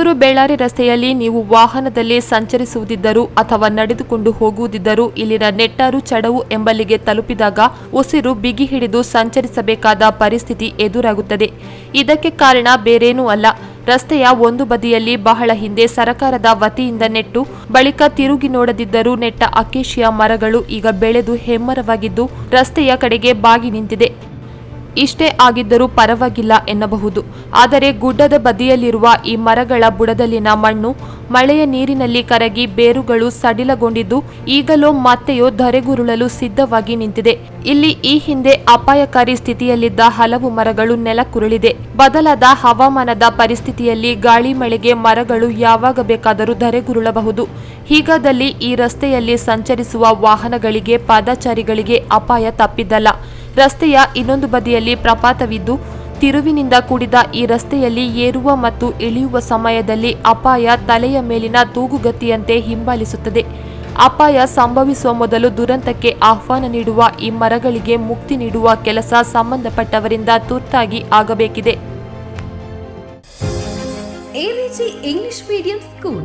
ಪುತ್ತೂರು ಬೆಳ್ಳಾರಿ ರಸ್ತೆಯಲ್ಲಿ ನೀವು ವಾಹನದಲ್ಲಿ ಸಂಚರಿಸುವುದಿದ್ದರೂ ಅಥವಾ ನಡೆದುಕೊಂಡು ಹೋಗುವುದಿದ್ದರೂ ಇಲ್ಲಿನ ನೆಟ್ಟಾರು ಚಡವು ಎಂಬಲ್ಲಿಗೆ ತಲುಪಿದಾಗ ಉಸಿರು ಬಿಗಿ ಹಿಡಿದು ಸಂಚರಿಸಬೇಕಾದ ಪರಿಸ್ಥಿತಿ ಎದುರಾಗುತ್ತದೆ. ಇದಕ್ಕೆ ಕಾರಣ ಬೇರೇನೂ ಅಲ್ಲ. ರಸ್ತೆಯ ಒಂದು ಬದಿಯಲ್ಲಿ ಬಹಳ ಹಿಂದೆ ಸರಕಾರದ ವತಿಯಿಂದ ನೆಟ್ಟು ಬಳಿಕ ತಿರುಗಿ ನೋಡದಿದ್ದರೂ ನೆಟ್ಟ ಅಕೇಶಿಯ ಮರಗಳು ಈಗ ಬೆಳೆದು ಹೆಮ್ಮರವಾಗಿದ್ದು ರಸ್ತೆಯ ಕಡೆಗೆ ಬಾಗಿ ನಿಂತಿದೆ. ಇಷ್ಟೇ ಆಗಿದ್ದರೂ ಪರವಾಗಿಲ್ಲ ಎನ್ನಬಹುದು. ಆದರೆ ಗುಡ್ಡದ ಬದಿಯಲ್ಲಿರುವ ಈ ಮರಗಳ ಬುಡದಲ್ಲಿನ ಮಣ್ಣು ಮಳೆಯ ನೀರಿನಲ್ಲಿ ಕರಗಿ ಬೇರುಗಳು ಸಡಿಲಗೊಂಡಿದ್ದು ಈಗಲೂ ಮತ್ತೆಯೋ ಧರೆಗುರುಳಲು ಸಿದ್ಧವಾಗಿ ನಿಂತಿದೆ. ಇಲ್ಲಿ ಈ ಹಿಂದೆ ಅಪಾಯಕಾರಿ ಸ್ಥಿತಿಯಲ್ಲಿದ್ದ ಹಲವು ಮರಗಳು ನೆಲಕ್ಕುರುಳಿದೆ. ಬದಲಾದ ಹವಾಮಾನದ ಪರಿಸ್ಥಿತಿಯಲ್ಲಿ ಗಾಳಿ ಮಳೆಗೆ ಮರಗಳು ಯಾವಾಗ ಬೇಕಾದರೂ ಧರೆಗುರುಳಬಹುದು. ಹೀಗಾದಲ್ಲಿ ಈ ರಸ್ತೆಯಲ್ಲಿ ಸಂಚರಿಸುವ ವಾಹನಗಳಿಗೆ ಪಾದಚಾರಿಗಳಿಗೆ ಅಪಾಯ ತಪ್ಪಿದ್ದಲ್ಲ. ರಸ್ತೆಯ ಇನ್ನೊಂದು ಬದಿಯಲ್ಲಿ ಪ್ರಪಾತವಿದ್ದು ತಿರುವಿನಿಂದ ಕೂಡಿದ ಈ ರಸ್ತೆಯಲ್ಲಿ ಏರುವ ಮತ್ತು ಇಳಿಯುವ ಸಮಯದಲ್ಲಿ ಅಪಾಯ ತಲೆಯ ಮೇಲಿನ ತೂಗುಗತಿಯಂತೆ ಹಿಂಬಾಲಿಸುತ್ತದೆ. ಅಪಾಯ ಸಂಭವಿಸುವ ಮೊದಲು ದುರಂತಕ್ಕೆ ಆಹ್ವಾನ ನೀಡುವ ಈ ಮರಗಳಿಗೆ ಮುಕ್ತಿ ನೀಡುವ ಕೆಲಸ ಸಂಬಂಧಪಟ್ಟವರಿಂದ ತುರ್ತಾಗಿ ಆಗಬೇಕಿದೆ. 𝐒𝐮𝐲 English Medium School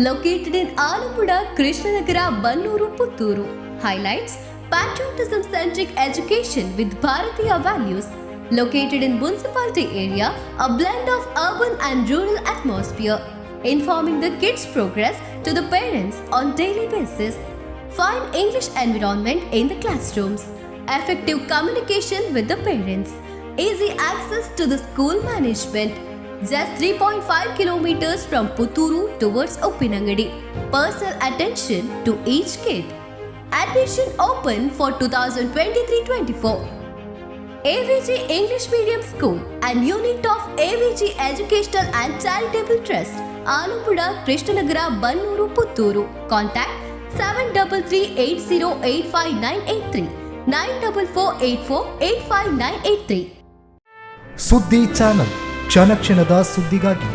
located in Alapura, Krishnanagara, Mudnooru, Puttur. Highlights: patriotism-centric education with Bharatiya values. Located in municipality area, a blend of urban and rural atmosphere. Informing the kids' progress to the parents on daily basis. Fine English environment in the classrooms. Effective communication with the parents. Easy access to the school management. Just 3.5 kilometers from Puttur towards Uppinangady. Personal attention to each kid. Admission open for 2023-24. 𝐒𝐮𝐲 English Medium School and unit of 𝐒𝐮𝐲 Educational and Charitable Trust, Alapura, Krishnanagara, Mudnooru, Puttur. Contact 7338085983 9448485983. ಸುದ್ದಿ channel, ಕ್ಷಣ ಕ್ಷಣದ ಸುದ್ದಿಗಾಗಿ.